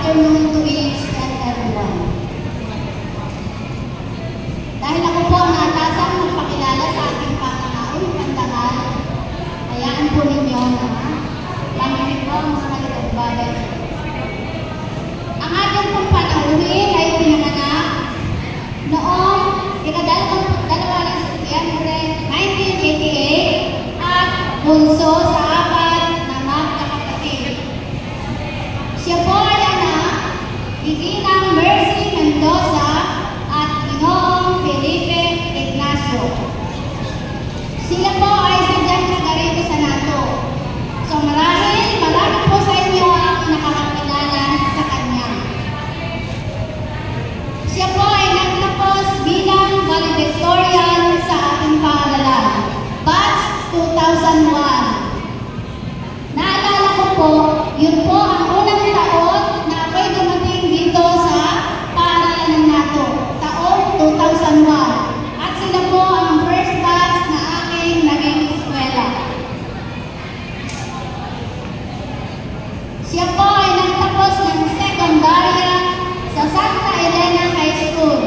afternoon to each and everyone. Dahil ako po ang naatasang magpakilala sa ating pangangaon pandangal, hayaan po ninyo na lamigin po ang mga nagtagbabay. Ang ating pong panauhin ay pinanganak noong ika-22 ng Setyembre 1988 at bunso sa apat na magkakapatid. Siya po ay anak ni Ginang Mercy Mendoza at Ginoong Felipe Ignacio. Sila po ay sadyang taga-rito sa NATO. So marami po sa inyo ang nakakakilala sa kanya. Siya po ay nagtapos bilang valedictorian sa ating paaralan, batch 2001. Naalala ko po, yun po ang unang taon na ako'y dumating dito sa paaralan ng NATO, taong 2001. At sila po ang first batch na aking naging eskwela. Siya po ay nagtapos ng sekundarya sa Santa Elena High School,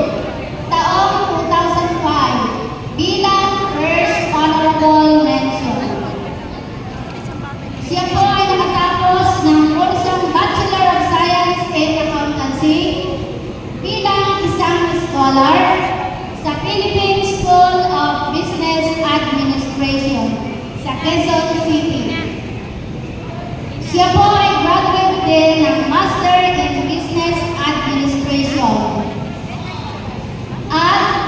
taong 2005, bilang first honorable mention. Siya po ay nakatapos ng kursong Bachelor of Science in Accountancy bilang isang scholar sa Philippine School of Business Administration sa Quezon City. Siya po ay graduate din ng Master in Business Administration. At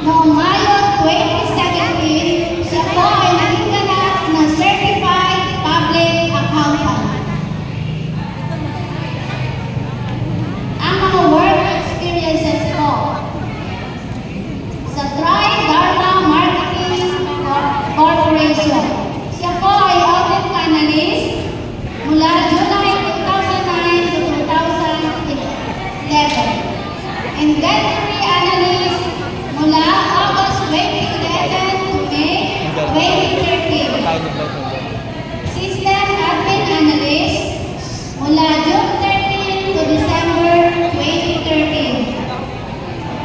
noong Mayo 2017, siya po ay naging ganap na Certified Public Accountant. Ang mga work experiences po sa Tri Dharma Marketing Corporation. Siya po ay audit analyst mula July 2009 to 2011. Inventory analyst mula August 2011 to May 2013. System admin analyst mula June 13 to December 2013.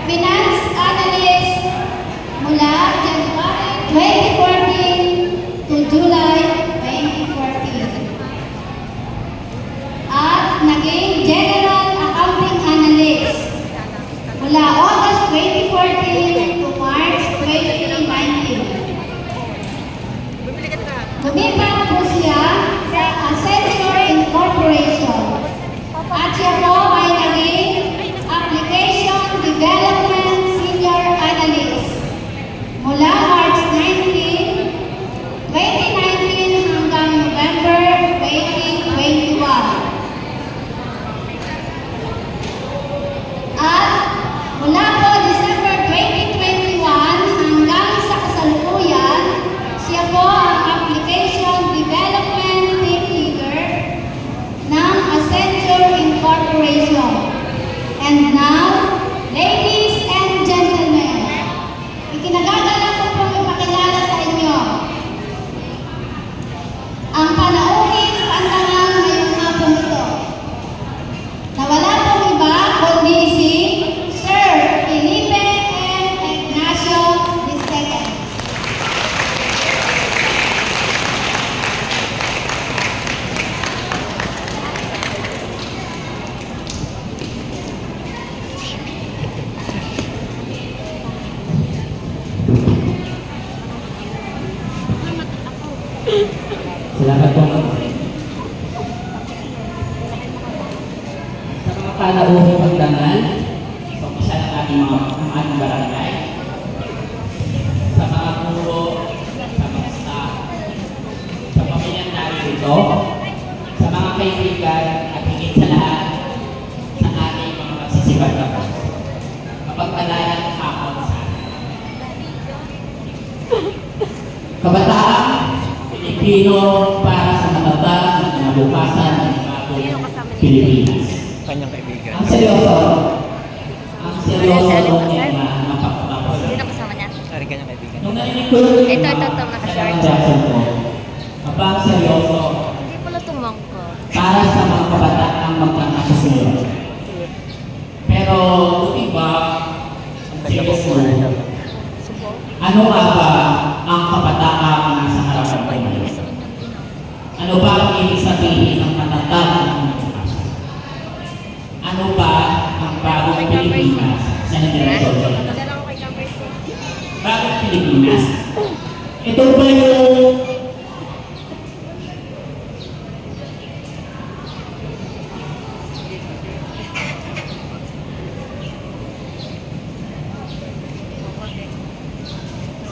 Finance analyst mula January 2014 to July 2014. At naging General Accounting Analyst mula August 2014 to March 2019. Lumipat po siya sa Accenture Incorporation at siya po ay naging Application Development Senior Analyst mula March 19, 2019 hanggang November 2021. At mula po December 2021 hanggang sa kasalukuyan, siya po ang Application Development Team Leader ng Accenture Incorporation. And now, ladies and gentlemen, ikinagagalak ko pong ipakilala sa inyo ang panauhing pandangal ngayong hapon ito, na wala pong iba kundi si Sir Felipe M. Ignacio II. Salamat po. Sa mga panauhing pagdangal, sa umpisa ng ating barangay, sa mga guro, sa mga staff, sa pamilyang narito, sa mga kaibigan, at higit sa lahat, sa ating mga magsisibag na po. Mapagpalayan hapon sa atin. Kabataan, Pilipino para sa matatag na kinabukasan ng bagong Pilipinas. Kanyang kaibigan. Ang seryoso nung napakapapos. Sino kasama niya? Sorry, kanyang kaibigan. Nung narinig ko Ito, naka-short. Ang seryoso Hindi pala tumangko. para sa mga kabataan ang magkakasunod. Pero looking back, serious mo, ano nga ba ang kabataan na nasa harapan ko ngayon? Ano ba ang ibig sabihin ng matatag ng pagkakasya? Ano ba ang bagong Pilipinas sa henerasyon ko? Bagong Pilipinas? Ito ba yung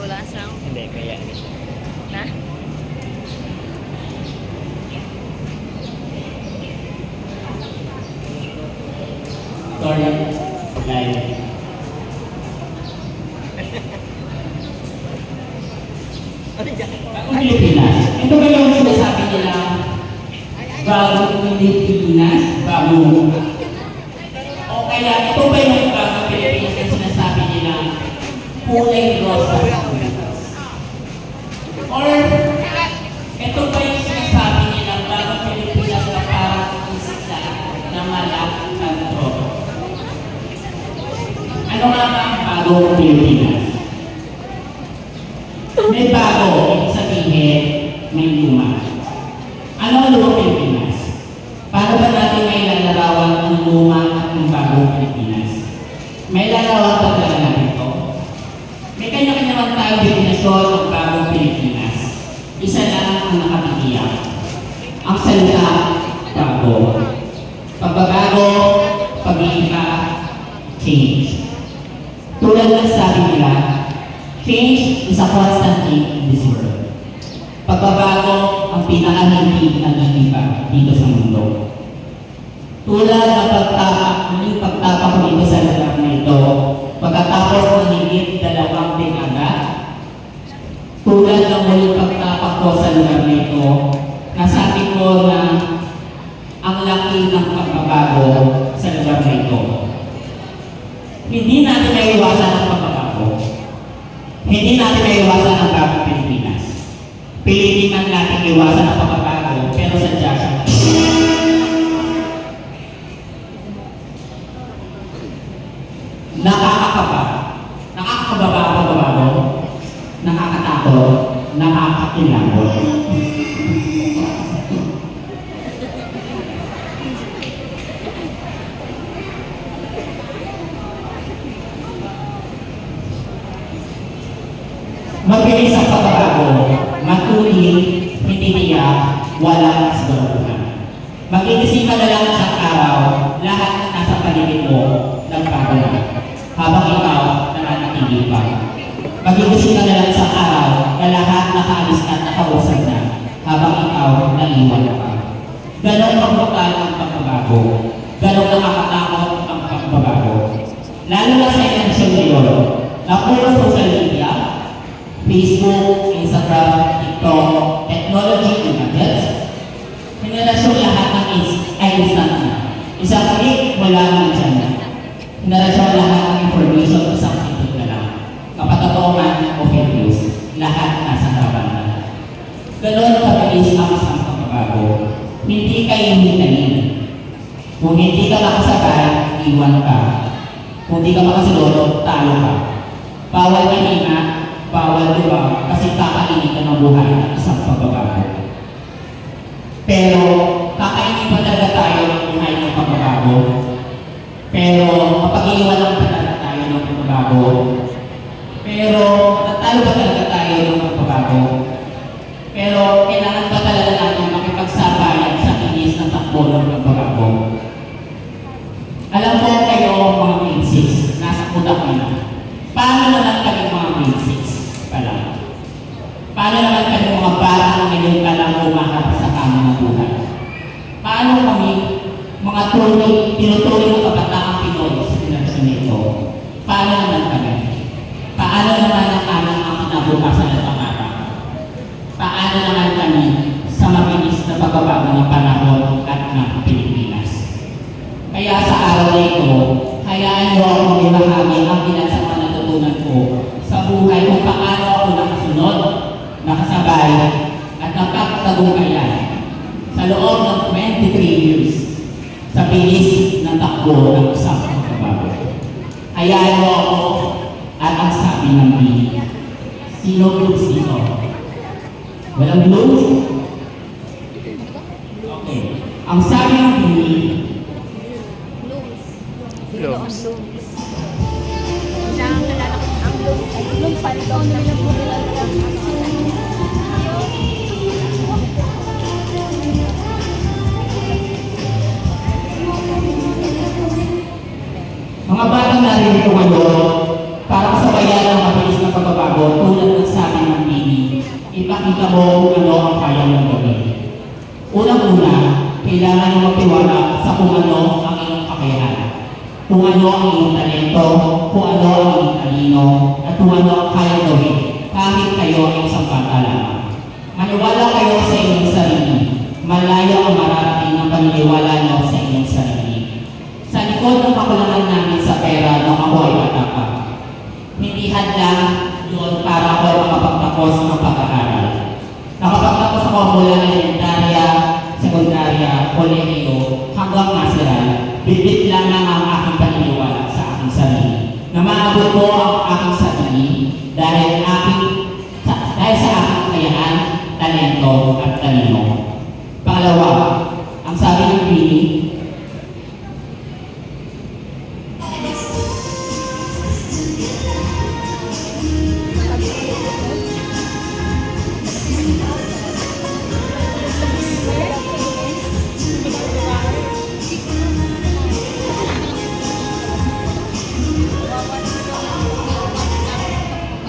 Wala sound. Hindi, kaya. Na? story live? Bagong Pilipinas. Ito ba yung sinasabi nila bagong Pilipinas? Bagong... O kaya ito ba yung bagong Pilipinas na sinasabi nila kulay rosa? Or ito ba yung sinasabi nila bagong Pilipinas na parang isa na malaking kanto? Ano nga ba ang bagong Pilipinas? May bago, ibig sabihin, may luma. Ano ang lumang Pilipinas? Paano ba natin may lalarawan ang luma at ang bagong Pilipinas? May larawan ba talaga natin ito? May kanya-kanya naman tayong definasyon ng bagong Pilipinas. Isa lang ang nakatigiyak. Ang salita, bago. Pagbabago, pag-iiba, change. Tulad ng sabi nila, change is a constant thing in this world. Pagbabago ang pinaka-hindi nag-iiba dito sa mundo. Tulad ng muling pagtapak ko dito sa lugar na ito, pagkatapos ng higit 2 dekada, tulad ng muling pagtapak ko sa lugar na ito, nasabi ko na ang laki ng pagbabago sa lugar na ito. Hindi natin maiwasan ang pagbabago. Hindi natin maiwasan ang bagong Pilipinas. Pilitin man natin iwasan ang pagbabago, pero sadya siya. Nakakakaba. Nakakababa ang pagbabago. Nakakatakot. Nakakakilabot. Mabilis ang pagbabago, matuloy, hindi tiyak, walang kasagaluhan. Magigising ka na lang sa araw, lahat ng nasa paligid mo, nagbago na. Habang ikaw, nananatili pa. Magigising ka na lang sa araw, na lahat nakaalis at nakausap na, habang ikaw, naiwan pa. Ganon ang brutal ang pagbabago. Ganon nakakatakot ang pagbabago. Lalo na sa intensyon ngayon, na puro social media, Facebook, Instagram, TikTok, technology, and gadgets. Henerasyon lahat ng ay instant na. Isang click, wala nang dyan na. Henerasyon lahat ng information, isang click na lang. Kapatotoo o fake news, lahat nasa harapan na. Ganon kabilis ang isang pagbabago. Hindi kayo hintayin. Kung hindi ka makasabay, iwan ka. Kung hindi ka makasunod, talo ka. Bawal kanina, bawal diba, kasi kakainin ka ng buhay ng isang pagbabago. Pero, kakainin pa talaga tayo ng buhay ng pagbabago. Pero, mapag-iwan lang pa talaga tayo ng pagbabago. Pero, natalo ba talaga tayo ng pagbabago? Pero, kailangan pa talaga natin makipagsabayan sa kinis ng takbo ng pagbabago. Alam mo kayo, mga grade 6, nasa kudak na. Paano naman kami mga grade 6 pala? Paano naman kami mga bata na ngayon ka lang umaharap sa kama ng buhay? Paano kami mga tinutuloy ng kabataang Pinoy sa henerasyon nito? Paano naman kami? Paano naman ang aming mga kinabukasan at pangarap? Paano naman kami sa mabilis na pagbabago ng panahon at ng Pilipinas? Kaya sa araw na ito, hayaan niyo akong ibahagi ang ilan sa mga natutunan ko sa buhay kung paano ako nakasunod, nakasabay, at napagtagumpayan sa loob ng 23 years sa bilis ng takbo ng isang pagbabago. Hayaan mo ako at ang sabi ng Bini. Sino blooms dito? Walang blooms? Okay. Ang sabi ng Bini, Blooms. Siya ang nalala ko. Ang blooms. Blooms pa rin. Ano naman po nila mga batang narito ngayon, para sa bayan ng mabilis na pagbabago tulad ng sabi ng Bini, ipakita mo kung ano ang kaya mong gawin. Unang-una, kailangan mo magtiwala sa kung ano ang iyong kakayahan. Kung ano ang iyong talento, kung ano ang iyong talino, at kung ano ang kaya gawin, kahit kayo ay isang bata lamang. Maniwala kayo sa inyong sarili. Malayo ang mararating ng paniniwala niyo sa inyong sarili. Sa likod ng kakulangan namin sa pera nung ako ay bata pa, hindi hadlang yun para ako makapagtapos ng pag-aaral. Nakapagtapos ako mula elementarya, sekundarya, kolehiyo, hanggang national, bibit lang ang aking paniniwala sa aking sarili. Na maabot ko ang aking sarili dahil sa aking kayaan, talento at talino. Pangalawa, ang sabi ng Bini,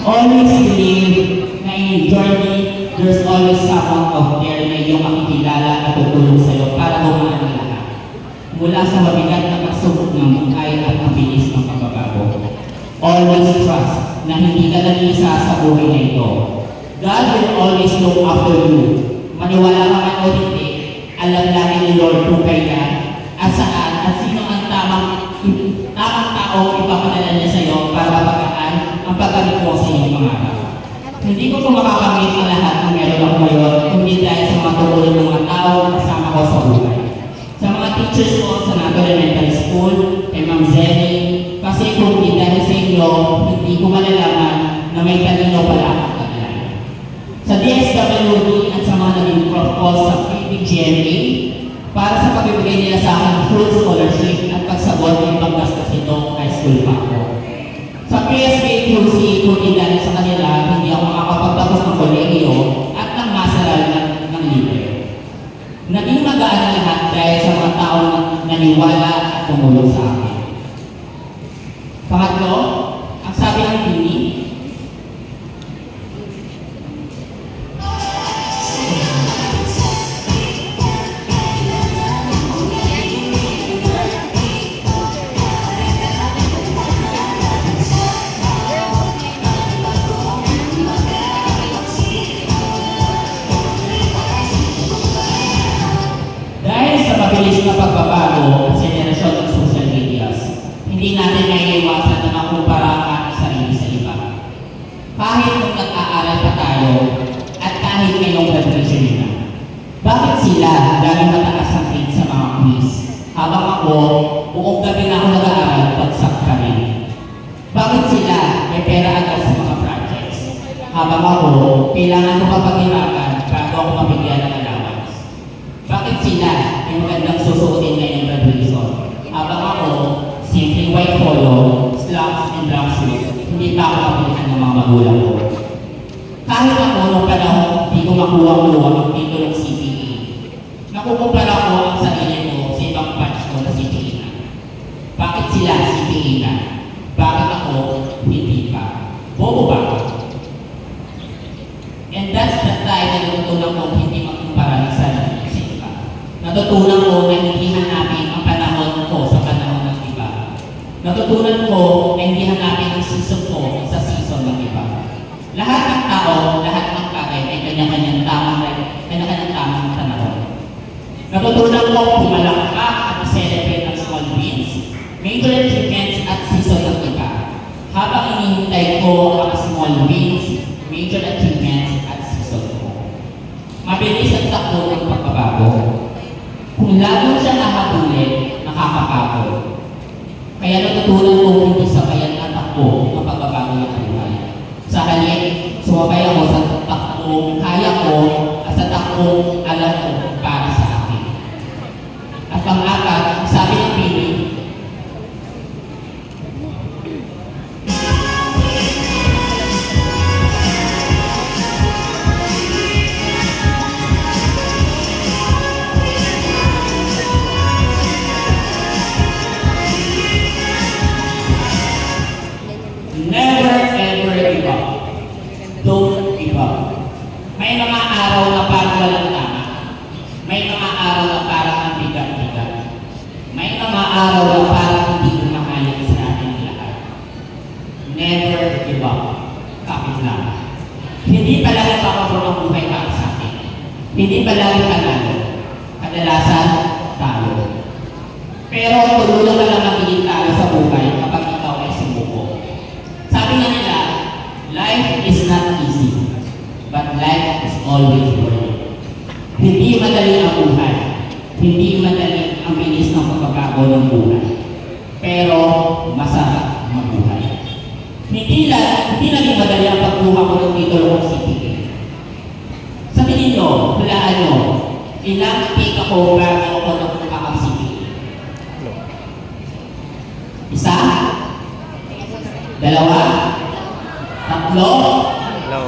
always believe na in journey, there's always someone out there na iyong makikilala at tutulong sa iyo para gumaan ang lahat. Mula sa mabigat na pagsubok ng buhay at ang bilis ng pagbabago. Always trust na hindi ka nalisa sa buhay na ito. God will always look after you. Maniwala ka man o hindi, alam natin ni Lord kung kailan, at saan, at sino ang tamang tao ipapadala niya sa iyo para mapagaan ang paggamit mo sa iyong pangarap. Hindi ko po makakamit ang lahat ng meron ako ngayon, kundi dahil sa mga tumulong ng mga tao kasama ko sa buhay. Sa mga teachers ko sa Nato Elementary School, kay Ma'am Zenny, kasi kung hindi dahil sa inyo, hindi ko malalaman na may talino pala ang kailan. Sa DSWD at sa mga naging prof ko sa PBGMA, para sa pagbibigay nila sa akin full scholarship at pagsagot ng paggastos nito high school pa ako. Sa PSBQC, kung dahil sa kanila, hindi ako makakapagtapos ng kolehiyo at ng masteral ng libre. Naging magaan na lahat dahil sa mga taong naniwala at tumulong sa akin. Pangatlo, ang sabi ng Bini, mabilis na pagbabago at henerasyon ng social medias, hindi natin naiiwasan na makumpara ang ating sarili sa iba. Kahit nung nag-aaral pa tayo at kahit ngayong graduation nila. Bakit sila dahil mataas ang grade sa mga quiz? Habang ako, buong gabi na ako nag-aaral, bagsak pa rin. Bakit sila may pera agad sa mga projects? Habang ako, kailangan ko papaghirapan bago ako mabigyan ng allowance. Bakit sila may magandang susuotin ngayong graduation? Habang ako, simpleng white polo, slacks and black shoes, hindi pa ako mapilihan ng mga magulang ko. Kahit ako nung panahon, hindi ko makuha ang titulong CPE. Nakukumpara ko ang sarili ko sa ibang batch ko na CPE na. Bakit sila CPE na? Bakit ako hindi pa? Bobo ba ako? And that's the time na natutunan ko hindi magkumpara ng sarili sa iba. Natutunan ko na hindi hanapin ang panahon ko sa panahon ng iba. Natutunan ko na hindi hanapin ang season ko sa season ng iba. Lahat ng tao, lahat ng bagay ay kanya-kanyang tamang panahon. Natutunan ko pumalakpak at celebrate ang small wins, major achievements at season ng iba. Habang inihintay ko ang small wins, major achievements at season ko. Mabilis ang takbo ng pagbabago. Kung lalo siya nahabulin, ako. Kaya natutunan ko hindi sabayan ang takbo ng pagbabago ng buhay. Sa halip, sumabay ako sa takbong kaya ko at sa takbong alam ko para sa akin. At pang-apat, sabi ng Pili, never ever give up. Don't give up. May mga araw na parang walang tama. May mga araw na parang ang bigat-bigat. May mga araw na parang hindi kumakayang sa ating lahat. Never give up. Kapit lang. Hindi pala nagpapabor ang buhay para sa atin. Hindi pala panalo. Kadalasan, talo. Pero tulungan ka lang magiging talo sa buhay kapag ikaw ay sumuko. Sabi nga nila, life is not easy, but life is always worth it. Hindi madali ang buhay. Hindi madali ang bilis ng pagbabago ng buhay. Pero masarap mabuhay. Hindi naging madali ang pagkuha ko ng titulo ng CPA. Sa tingin nyo, hulaan nyo, ilang take ako bago ako nakuha ang CPA? Isa? Dalawa? Tatlo?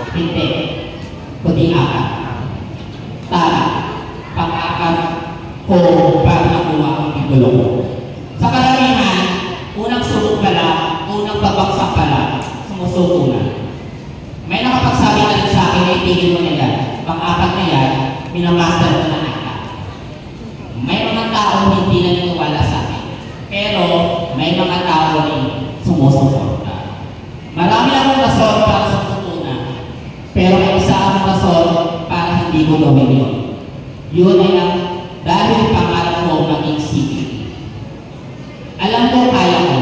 Hindi. Kundi apat. Tama. Pang-apat ko bago nakuha ang titulo ko. Sa karamihan, unang sulok pa lang, unang babaksak pa lang, sumusuko na. May nakapagsabi na rin sa akin na itigil mo na yan. Pang-apat na yan, minamaster ko na ata. May mga tao hindi naniniwala sa akin. Pero may mga tao rin sumusuporta. Marami akong rason para sa tutunan. Pero may isa akong rason para hindi ko gawin yun. Yun ay ang dahil pangarap ko maging CPA. Alam ko kaya ko.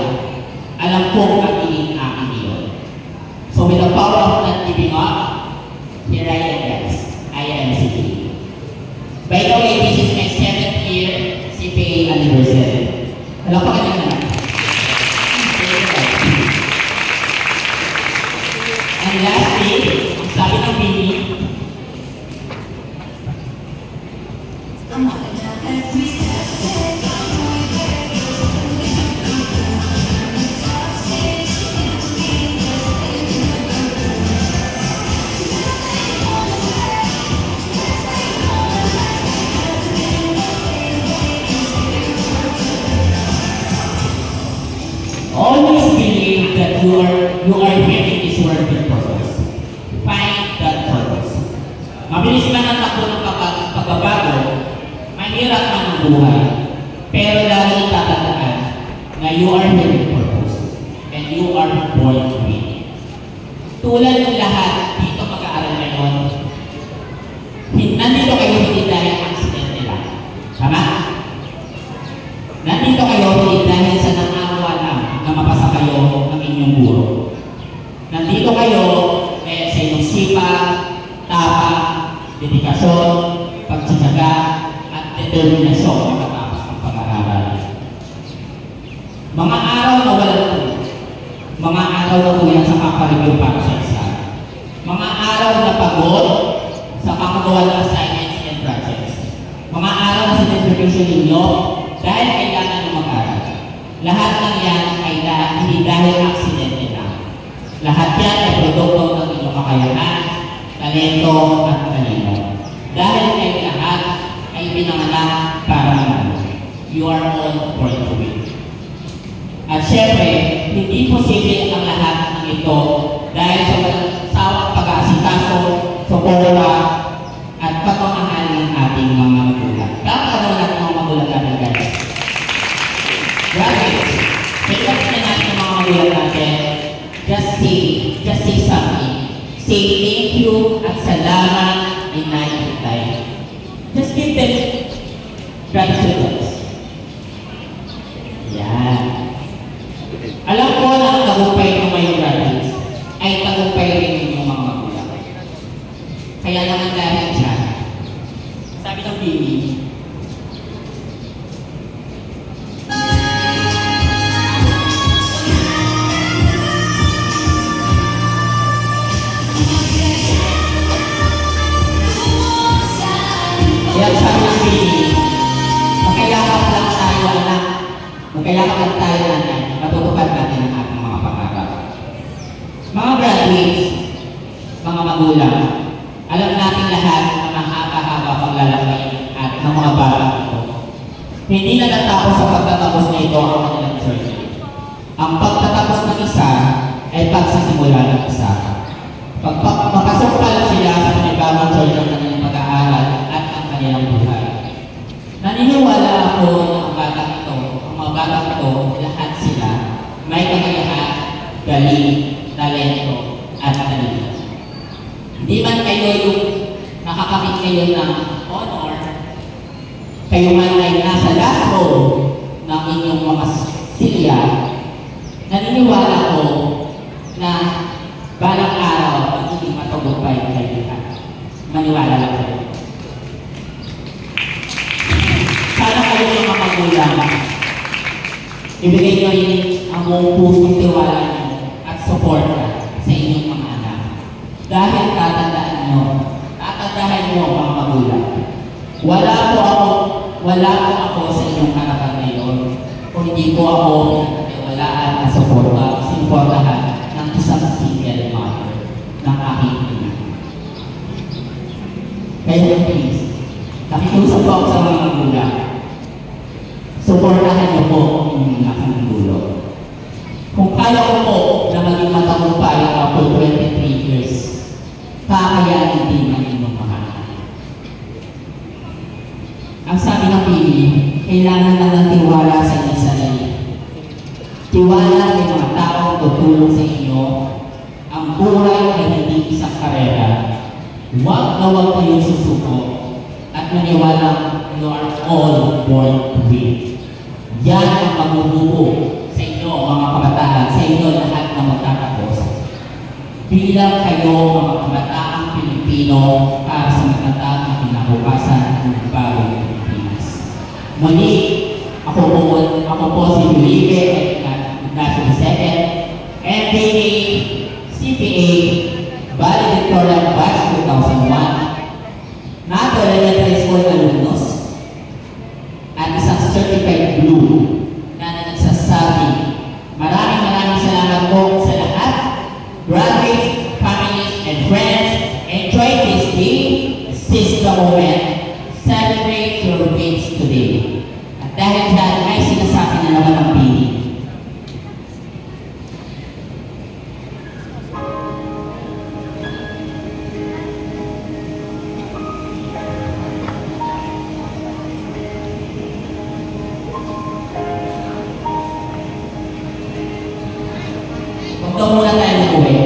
Alam ko magiging akin yun. So with the power of not giving up, here I am, guys. I am CPA. By the way, this is my 7th year CPA anniversary. Alam pa kanya naman. And lastly, sabi ng Pili, always believe that you are making this world with purpose. Find that purpose. Mabilis man ang takbo ng pagbabago, mahirap man ang buhay, pero lagi tatandaan na you are here with purpose and you are born to win. Tulad ng lahat dito mag-aaral ngayon, nandito kayo hindi dahil aksidente lang. Tama? Nandito kayo hindi dahil sa nangawa lang na mapasa kayo ng inyong guro. Nandito kayo kaya sa inyong sipag, tapang, dedikasyon, pagtsatsaga, at determinasyon matapos ng pag-aaral. Mga araw na walang tulog. Mga araw na kulang sa kaparigyo para sa isa. Mga araw na pagod sa kakagawa ng assignments and projects. Mga araw na sa distribution ninyo dahil kailangan nyo mag-aral. Lahat ng yan ay hindi dahil aksidente lang. Lahat yan ay produkto ng inyong kakayahan, talento at talino. Dahil kayo lahat ay pinanganak para manalo. You are all born to win. At syempre, hindi posible ang lahat ng ito dahil sa walang sawang pag-aasikaso, suporta, at pagmamahal ng ating mga magulang. Bakit ano natin mga magulang natin, guys? Grabe. Pagkat na natin ang mga magulang natin, just say something. Say thank you at salamat in night time. Just give them gratitude. Yan. Alam ko na ang tagumpay ng mga graduates ay tagumpay rin ng mga magulang. Kaya naman dahil dyan, sabi ng Bibi, Kaya sabi ng Pili, magkayakap lang tayo anak. Magkayakap lang tayo anak. Matutupad natin ang ating mga pangarap. Mga graduates, mga magulang, alam natin lahat na mahaba-haba pang lalaki at ng mga bata ito. Hindi na natapos sa pagtatapos na ito ang kanilang journey. Ang pagtatapos ng isa ay pagsisimula ng isa. Mapasok pa lang sila sa panibagong journey ng kanilang pag-aaral at ang kanilang buhay. Naniniwala ako na ang mga batang ito, lahat sila may kakayahan, galing, talento, at talento. Hindi man kayo yung nakakamit kayo ng honor, kayo man ay nasa last row ng inyong mga silya, naniniwala ko na balang araw magiging matagumpay kayo lahat. Maniwala lang kayo. Sana kayo mga magulang, ibigay nyo ang buong pusong tiwala nyo at suporta sa inyong mga anak. Dahil tatandaan nyo mga magulang. Wala po ako sa inyong harapan ngayon kung hindi po ako pinagkatiwalaan na suportahan ng isang single mother ng aking ina. Kaya please, nakikusap po ako sa mga magulang. Suportahan niyo po ang inyong aking gulo. Kung kaya ko po na maging matagumpay ako 23 years, kakayanin din ang inyong mga anak. Ang sabi ng Pili, kailangan lang ng tiwala sa inyong sarili. Tiwala ng mga taong tutulong sa inyo. Ang buhay ay hindi isang karera. Huwag na huwag kayong susuko at maniwala you are all born to win. Yan ang magbubuo sa inyo, mga kabataan, sa inyo lahat na magtatapos. Bilang kayo mga kabataang Pilipino para sa matatag na kinabukasan ng bagong Pilipinas. Muli, ako po si Felipe Ignacio II, MBA, CPA, Valedictorian Batch 2001, NATO Elementary School alumnus, at isang certified blue na nagsasabi, maraming salamat po sa lahat. Graduates, families, and friends, enjoy this day. Seize the moment. Celebrate your wins today. At dahil dyan, may sinasabi na naman ang Pili. Huwag daw muna tayo mag-uwi.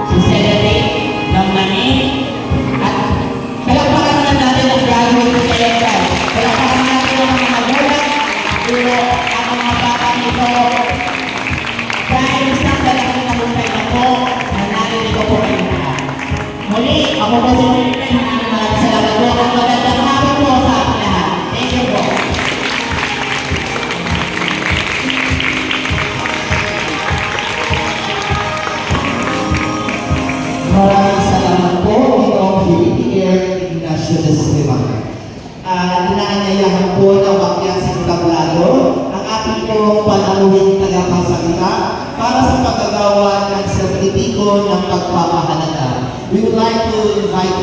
Si Senator ng Mani at palakpakan naman natin ang graduate collector. Palakpakan natin ang mga magulang, ulo, ang mga bata nito. Dahil isang malaking tagumpay na po na narinig ko po kayo lahat. Muli, ako po si Felipe, maraming salamat po at magandang hapon po sa ating lahat. Thank you po. Maraming salamat po, Mayroong Felipe Ignacio II. Inaanyayahan po na wakyang sa entablado ang ating pong panauhin tagapagsalita para sa paggagawa ng sertipiko ng pagpapahalaga. We would like to invite